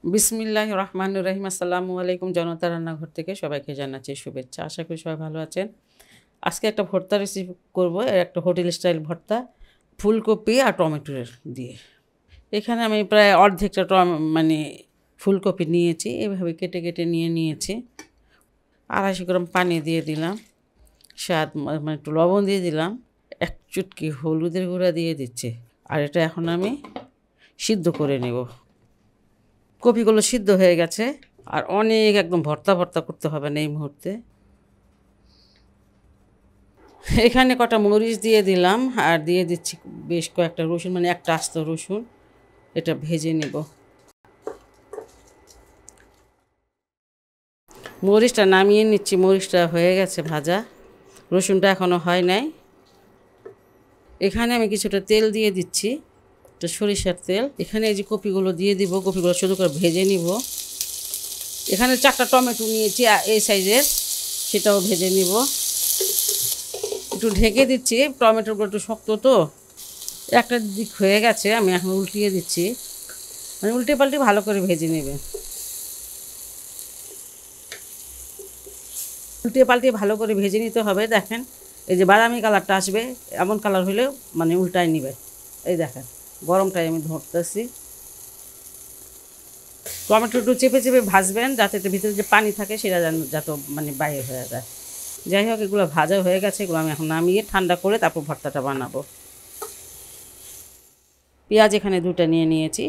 বিসমিল্লাহির রহমানির রহিম। আসসালামু আলাইকুম। জনতা রান্নাঘর থেকে সবাইকে জানাচ্ছি শুভেচ্ছা। আশা করি সবাই ভালো আছেন। আজকে একটা ভর্তা রেসিপি করব, একটা হোটেল স্টাইল ভর্তা, ফুলকপি আর টমেটোর দিয়ে। এখানে আমি প্রায় অর্ধেকটা ফুলকপি নিয়েছি, এভাবে কেটে কেটে নিয়েছি। 250 গ্রাম পানি দিয়ে দিলাম, স্বাদ একটু লবণ দিয়ে দিলাম, এক চুটকি হলুদের গুঁড়া দিয়ে দিচ্ছি। আর এটা এখন আমি সিদ্ধ করে নেব। কপিগুলো সিদ্ধ হয়ে গেছে, আর অনেক একদম ভর্তা ভর্তা করতে হবে না এই মুহূর্তে। এখানে কটা মরিচ দিয়ে দিলাম, আর দিয়ে দিচ্ছি বেশ কয়েকটা রসুন, একটা আস্ত রসুন। এটা ভেজে নেব। মরিচটা নামিয়ে নিচ্ছি, মরিচটা হয়ে গেছে ভাজা, রসুনটা এখনও হয় নাই। এখানে আমি কিছুটা তেল দিয়ে দিচ্ছি, এটা সরিষার তেল। এখানে এই যে কপিগুলো দিয়ে দিব, কপিগুলো শুধু করে ভেজে নিব। এখানে 4টা টমেটো নিয়েছি এই সাইজের, সেটাও ভেজে নিব। একটু ঢেকে দিচ্ছি, টমেটোগুলো একটু শক্ত তো। একটা দিক হয়ে গেছে, আমি এখন উল্টিয়ে দিচ্ছি, উল্টে পাল্টে ভালো করে ভেজে নেবে। উল্টে পাল্টে ভালো করে ভেজে নিতে হবে। দেখেন এই যে বাদামি কালারটা আসবে, এমন কালার হলে উল্টায় নিবে। এই দেখেন গরমটাই আমি ধরতেছি। টমেটো একটু চেপে চেপে ভাজবেন, যাতে এটার ভিতরে যে পানি থাকে সেটা যাতে বাইরে হয়ে যায়। যাই হোক, এগুলো ভাজা হয়ে গেছে, এগুলো আমি এখন নামিয়ে ঠান্ডা করে তারপর ভর্তাটা বানাবো। পেঁয়াজ এখানে 2টা নিয়ে নিয়েছি,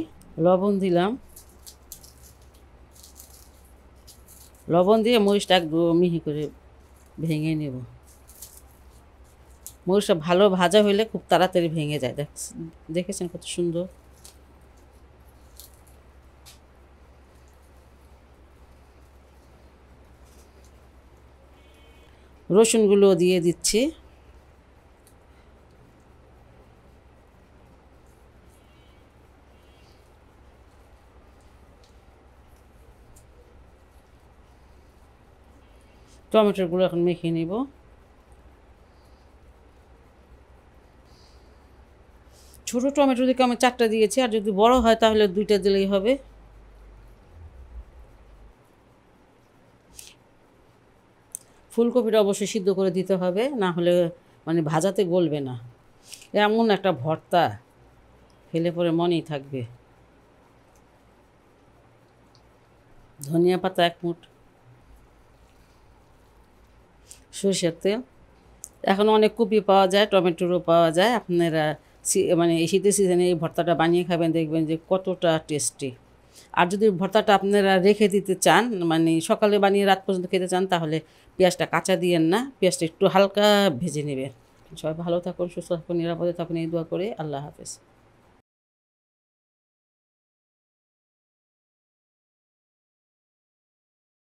লবণ দিলাম। লবণ দিয়ে মরিচটা একদম মিহি করে ভেঙে নেব। মরিচটা ভালো ভাজা হইলে খুব তাড়াতাড়ি ভেঙে যায়। দেখেছেন কত সুন্দর। রসুনগুলো দিয়ে দিচ্ছি। টমেটোগুলো এখন মেখে নিব। ছোটো টমেটো দিকে আমি 4টা দিয়েছি, আর যদি বড় হয় তাহলে 2টা দিলেই হবে। ফুলকপিটা অবশ্যই সিদ্ধ করে দিতে হবে, না হলে ভাজাতে গলবে না। এমন একটা ভর্তা খেলে পরে মনেই থাকবে। ধনিয়া পাতা 1 মুঠ, সরষের তেল। এখন অনেক কপি পাওয়া যায়, টমেটোরও পাওয়া যায়। আপনারা এই শীতের সিজনে এই ভর্তাটা বানিয়ে খাবেন, দেখবেন যে কতটা টেস্টি। আর যদি ভর্তাটা আপনারা রেখে দিতে চান, সকালে বানিয়ে রাত পর্যন্ত খেতে চান, তাহলে পেঁয়াজটা কাঁচা দিয়েন না, পেঁয়াজটা একটু হালকা ভেজে নেবেন। সবাই ভালো থাকুন, সুস্থ থাকুন, নিরাপদে থাকুন, এই দোয়া করে। আল্লাহ হাফেজ।